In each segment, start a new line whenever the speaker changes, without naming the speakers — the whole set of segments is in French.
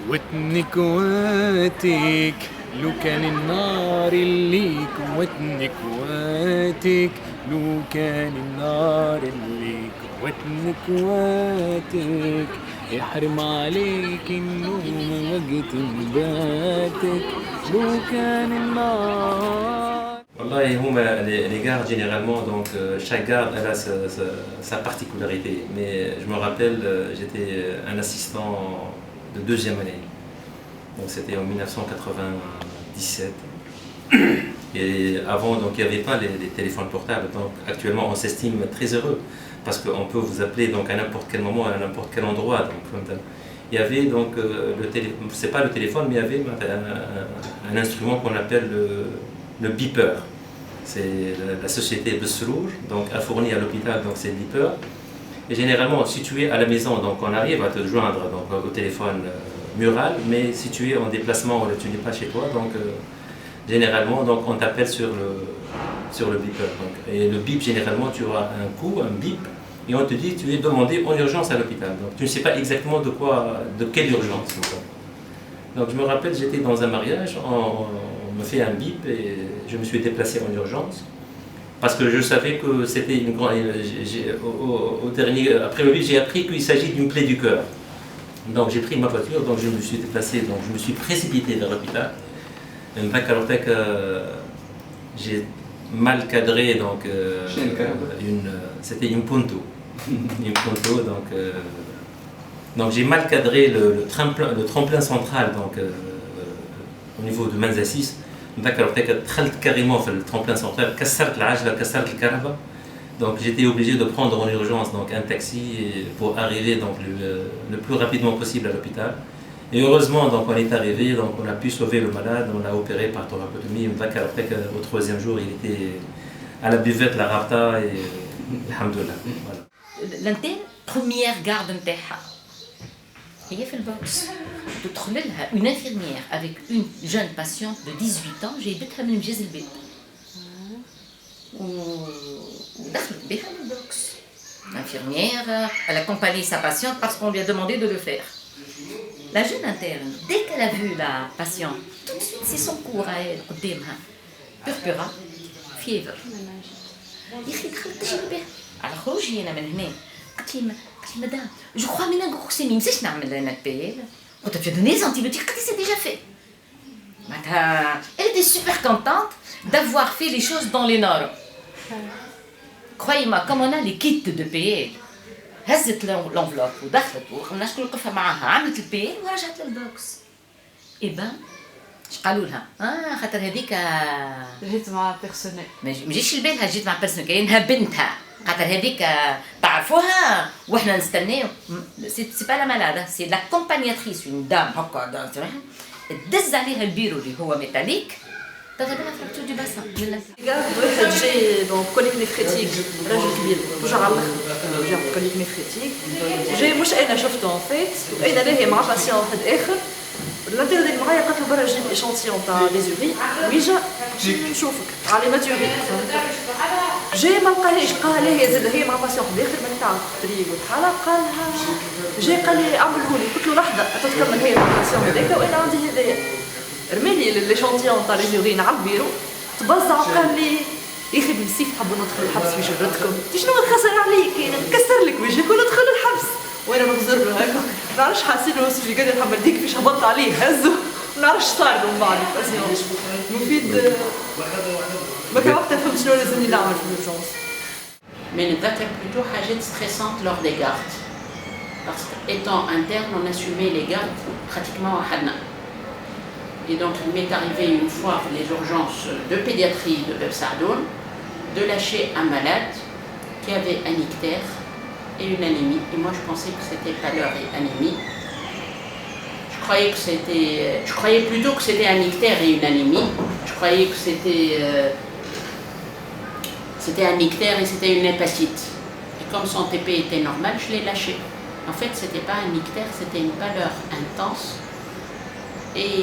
قوتني قواتك لو كان النار اللي قوتني قواتك لو كان النار اللي قوتني قواتك يحرم عليك النوم وقت نباتك لو كان النار.
Wallah, les gardes généralement, donc chaque garde elle a sa particularité. Mais je me rappelle, j'étais un assistant de deuxième année. Donc c'était en 1997. Et avant, donc il n'y avait pas les téléphones portables. Donc actuellement, on s'estime très heureux parce qu'on peut vous appeler donc à n'importe quel moment, à n'importe quel endroit. Donc il y avait donc c'est pas le téléphone, mais il y avait un instrument qu'on appelle le beeper. C'est la société Besrouj, donc a fourni à l'hôpital donc ces beepers. Et généralement situé à la maison, donc on arrive à te joindre donc, au téléphone mural, mais situé en déplacement, tu n'es pas chez toi, donc généralement donc, on t'appelle sur le beeper. Donc, et le bip, généralement tu auras un coup, un bip, et on te dit tu es demandé en urgence à l'hôpital. Donc tu ne sais pas exactement de quelle urgence. Donc je me rappelle, j'étais dans un mariage, on me fait un bip et je me suis déplacé en urgence parce que je savais que c'était une grande. Après le bip, j'ai appris qu'il s'agit d'une plaie du cœur. Donc j'ai pris ma voiture, donc je me suis déplacé, donc je me suis précipité vers l'hôpital. J'ai mal cadré donc c'était une Punto. Une Punto donc j'ai mal cadré le tremplin central donc au niveau de Manza 6. دخلت carrément في le tremplin central, كسرت العجلة كسرت الكهرباء. Donc j'étais obligé de prendre en urgence donc un taxi pour arriver donc le plus rapidement possible à l'hôpital. Et heureusement donc on est arrivé, donc on a pu sauver le malade, on l'a opéré par thoracotomie. Au troisième jour il était à la buvette la Rapta et alhamdoulilah.
L'antenne première garde نتاعها هي في البوكس. تدخل لها une infirmière avec une jeune patiente de 18 ans جايبتها من مجاز البيت ودخلت بها للبوكس. L'infirmière, elle accompagnait sa patiente parce qu'on lui a demandé de le faire. La jeune interne, dès qu'elle a vu la patiente, tout de suite c'est son cours à elle قدامها. Purpura, fièvre. يا اخي دخلت تجري بها. على خروجي انا من هنا قلت لي madame, je crois que je vais faire un appel. On t'a donné des antibiotiques, c'est déjà fait. Elle était super contente d'avoir fait les choses dans les normes. Croyez-moi, comme on a les kits de PL, هزت l'enveloppe ودخلت والناس كل وقفها معاها عملت البي ورجعت للبوكس. اي بان اش قالوا لها؟ خاطر هذيك
جيت مع بيرسونيل.
ما جيش لبالها جيت مع بيرسونيل كاينها بنتها. خاطر هذيك تعرفوها واحنا نستناو. سي با لا مالاد، سي لاكومبانياتريس اون دام هكا دز عليها البيرو اللي هو ميتاليك طلع لها فراكتور دو باسان.
واحد جاي دونك كوليك نفريتيك راجل كبير توجع على الاخر جا كوليك نفريتيك جاي مش انا شفته ان فيت وانا لاهي مع باسيون واحد اخر. الانتيغ اللي معايا قالت له برا جيب ايشانتيون تاع لي زوري ويجا نشوفك على ما توري جاي ما لقاهاش قال لها زاد هي مع باسيون اخر من تاع الطريق والحاله قالها جاي قال لي اعملهولي قلت له لحظه تتكمل هي مع باسيون هذاك وانا عندي هدايا رميلي ليشانتيون تاع لي زورين على البيرو تبزع وقال لي يا اخي بالسيف تحبوا ندخل الحبس في جرتكم انت شنو خسر عليك انا نكسر لك وجهك وندخل الحبس وانا نغزر له هكا ما نعرفش حاسين له في قاعد يحمل ديك فيش هبط عليه هزه ما نعرفش صار له من بعد مفيد ما كان وقتها فهمت شنو لازمني نعمل في الورجونس.
Mais نتذكر plutôt حاجات stressantes lors des gardes. Parce qu'étant interne, on assumait les gardes pratiquement à Hadna. Et donc il m'est arrivé une fois les urgences de pédiatrie de Beb Saadoun de lâcher un malade qui avait un ictère et une anémie. Et moi je pensais que c'était pâleur et anémie. Je croyais plutôt que c'était un ictère et une anémie. Je croyais que c'était un ictère et c'était une hépatite. Et comme son TP était normal, je l'ai lâché. En fait, c'était pas un ictère, c'était une pâleur intense et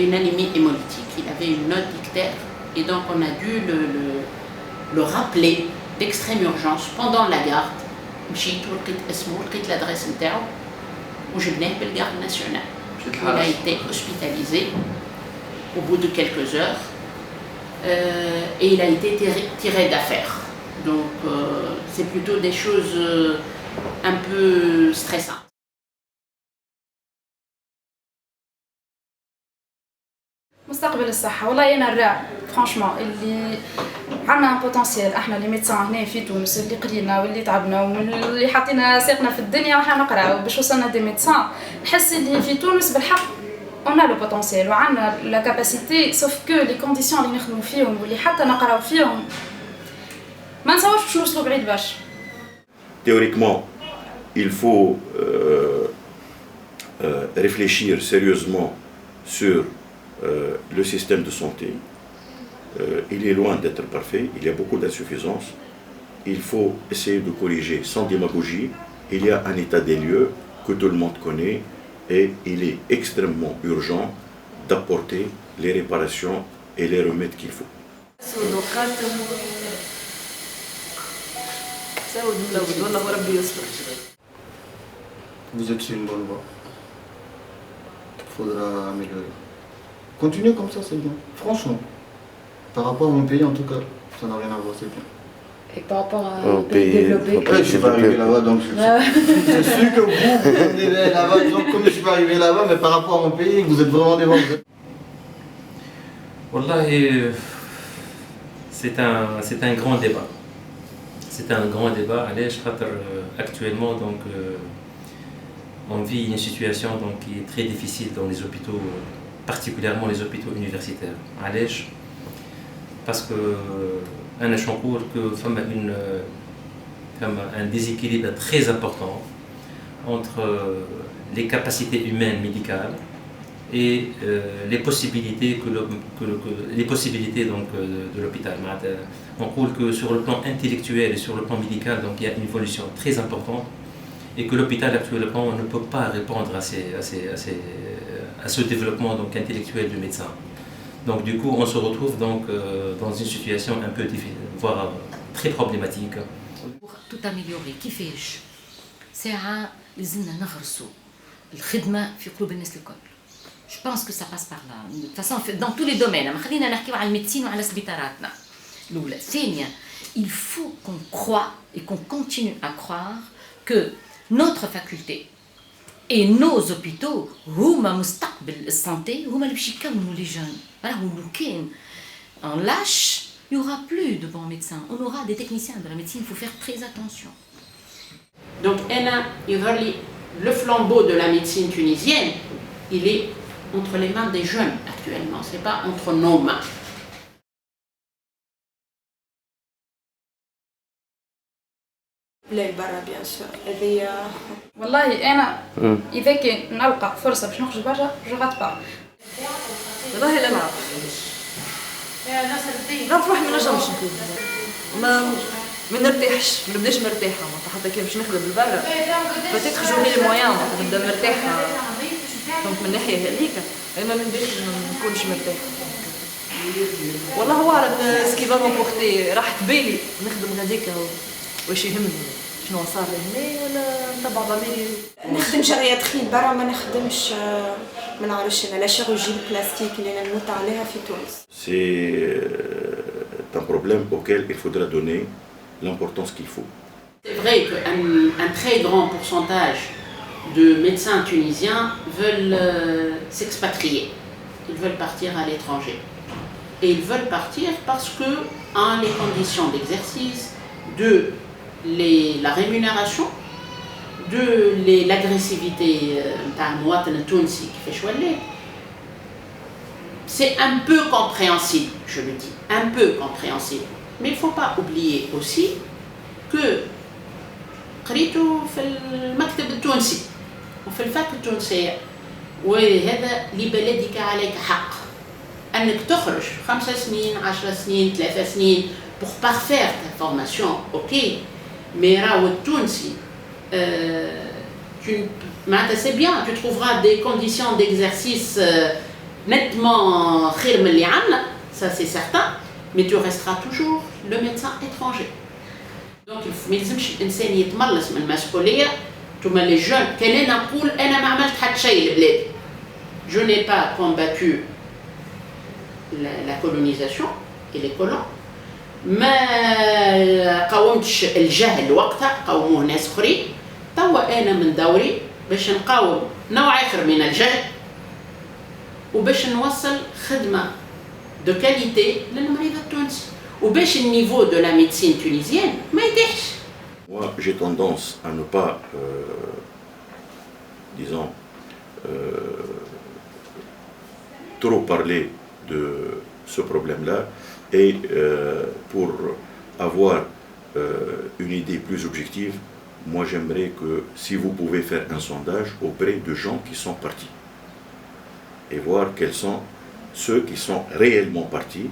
une anémie hémolytique. Il avait une note d'ictère et donc on a dû le rappeler d'extrême urgence pendant la garde. مشيت ولقيت اسمه ولقيت l'adresse نتاعو وجبناه بالgarde nationale. Il a été hospitalisé au bout de quelques heures et il a été tiré d'affaire. Donc c'est plutôt des choses un peu stressantes.
مستقبل الصحة والله أنا نرى فرانشمون اللي عندنا بوتنسيال احنا اللي ميدسان هنا في تونس اللي قرينا واللي تعبنا واللي حطينا ساقنا في الدنيا وحنا نقراو باش وصلنا دي ميدسان نحس اللي في تونس بالحق اون لو بوتنسيال وعندنا لا كاباسيتي سوف كو لي كونديسيون اللي نخدموا فيهم واللي حتى نقراو فيهم ما نصورش باش نوصلوا بعيد برشا.
Théoriquement, il faut réfléchir sérieusement sur le système de santé. Il est loin d'être parfait, il y a beaucoup d'insuffisances. Il faut essayer de corriger sans démagogie. Il y a un état des lieux que tout le monde connaît et il est extrêmement urgent d'apporter les réparations et les remèdes qu'il faut.
Vous êtes sur une bonne voie. Il faudra améliorer. Continuez comme ça, c'est bien. Franchement. Par rapport à mon pays, en tout cas, ça n'a rien à voir, c'est bien.
Et par rapport à un pays développé.
Ouais, je suis pas arrivé là-bas, donc je suis que vous venez là-bas, donc comme je suis pas arrivé là-bas, mais par rapport à mon pays, vous êtes vraiment devant.
Wallahi, c'est un grand débat. C'est un grand débat. Actuellement, donc, on vit une situation donc, qui est très difficile dans les hôpitaux, particulièrement les hôpitaux universitaires. Parce que un échancourt que un déséquilibre très important entre les capacités humaines médicales et les possibilités donc, de l'hôpital. On trouve que sur le plan intellectuel et sur le plan médical, donc, il y a une évolution très importante et que l'hôpital actuellement ne peut pas répondre à ce développement donc, intellectuel du médecin. Donc du coup, on se retrouve donc dans une situation un peu difficile, voire très problématique.
Pour tout améliorer, كيفاش؟ ساعة لازمنا نغرسوا الخدمة في قلوب الناس الكل. Je pense que ça passe par là. De toute façon, dans tous les domaines. ما خلينا نحكيو على الميديسين وعلى سبيطاراتنا. الأولى. الثانية, il faut qu'on croit et qu'on continue à croire que notre faculté et nos hôpitaux هما مستقبل السانتي هما اللي باش يكونوا لي جون. راهو لو كان on lâche, il n'y aura plus de bons médecins. On aura des techniciens de la médecine, il faut faire très attention.
Donc le flambeau de la médecine tunisienne, il est entre les mains des jeunes actuellement, ce n'est pas entre nos mains.
لا برا بيان سور هذه
والله انا اذا كان نلقى فرصه باش نخرج برا جو غات با
والله لا نعرف نعرف واحد ما نجمش نكون ما نرتاحش ما نبداش مرتاحه حتى كي باش نخدم لبرا فتيتخ جوني لي مويان نبدا مرتاحه دونك من ناحيه هذيك اما من داخل ما نكونش مرتاحه والله هو اعرف سكي فا مبورتي راحت بالي نخدم هذيك واش يهمني شنو صار لهنا ولا نتبع ضميري
نخدم جرياتري برا ما نخدمش ما نعرفش انا لا شيروجي البلاستيك اللي انا نموت عليها في تونس.
C'est un problème auquel il faudra donner l'importance qu'il faut.
C'est vrai qu'un très grand pourcentage de médecins tunisiens veulent s'expatrier. Ils veulent partir à l'étranger. Et ils veulent partir parce que, un, les conditions d'exercice, deux, la rémunération, deux, l'agressivité c'est un peu compréhensible, je le dis, un peu compréhensible. Mais il ne faut pas oublier aussi que قريتو في المكتب التونسي وفي الفاك التونسية وهذا لبلدك عليك حق أنك تخرج 5 سنين 10 سنين 3 سنين pour parfaire ta formation, ok, mais راهو التونسي c'est bien, tu trouveras des conditions d'exercice nettement خير من اللي عندنا, ça c'est certain, mais tu resteras toujours le médecin étranger. Donc ما يلزمش الانسان يتملص من المسؤوليه ثم les jeunes كان انا نقول انا ما عملت حتى شيء لبلادي. Je n'ai pas combattu la colonisation et les colons. ما قاومتش الجهل وقتها، قاوموه ناس اخرين. توا انا من دوري باش نقاوم نوع اخر من الجهل وباش نوصل خدمه دو كاليتي للمريض التونسي وباش النيفو دو لا ميديسين تونيزيان ما يطيحش.
Moi, j'ai tendance à ne pas, disons, trop parler de ce problème-là et pour avoir une idée plus objective, moi j'aimerais que si vous pouvez faire un sondage auprès de gens qui sont partis et voir quels sont ceux qui sont réellement partis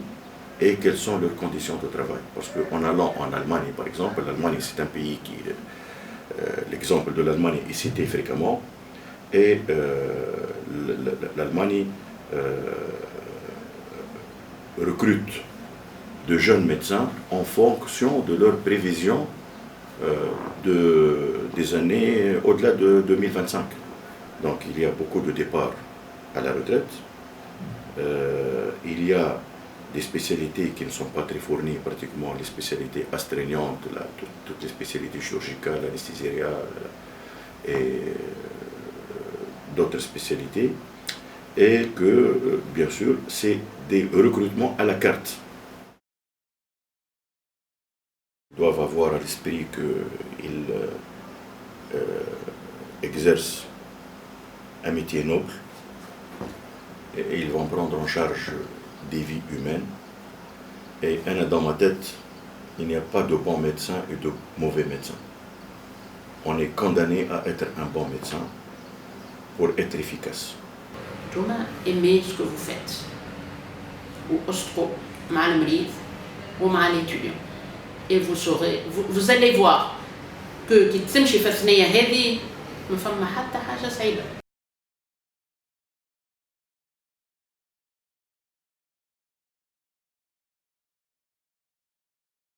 et quelles sont leurs conditions de travail. Parce qu'en allant en Allemagne, par exemple, l'Allemagne c'est un pays qui, l'exemple de l'Allemagne est cité fréquemment, et l'Allemagne recrute de jeunes médecins en fonction de leurs prévisions des années au-delà de 2025. Donc il y a beaucoup de départs à la retraite. Il y a des spécialités qui ne sont pas très fournies, pratiquement les spécialités astreignantes, toutes les spécialités chirurgicales, anesthésie et d'autres spécialités, et que, bien sûr, c'est des recrutements à la carte. Ils doivent avoir à l'esprit qu'ils exercent un métier noble, et ils vont prendre en charge des vies humaines. Et dans ma tête, il n'y a pas de bons médecins et de mauvais médecins. On est condamné à être un bon médecin pour être efficace.
Thomas, aimez ce que vous faites. Ou ostro, مع المريض ومع l'étudiant. Et vous saurez, vous allez voir que كي تمشي في الثنية هذه ما فما حتى حاجة صعيبة.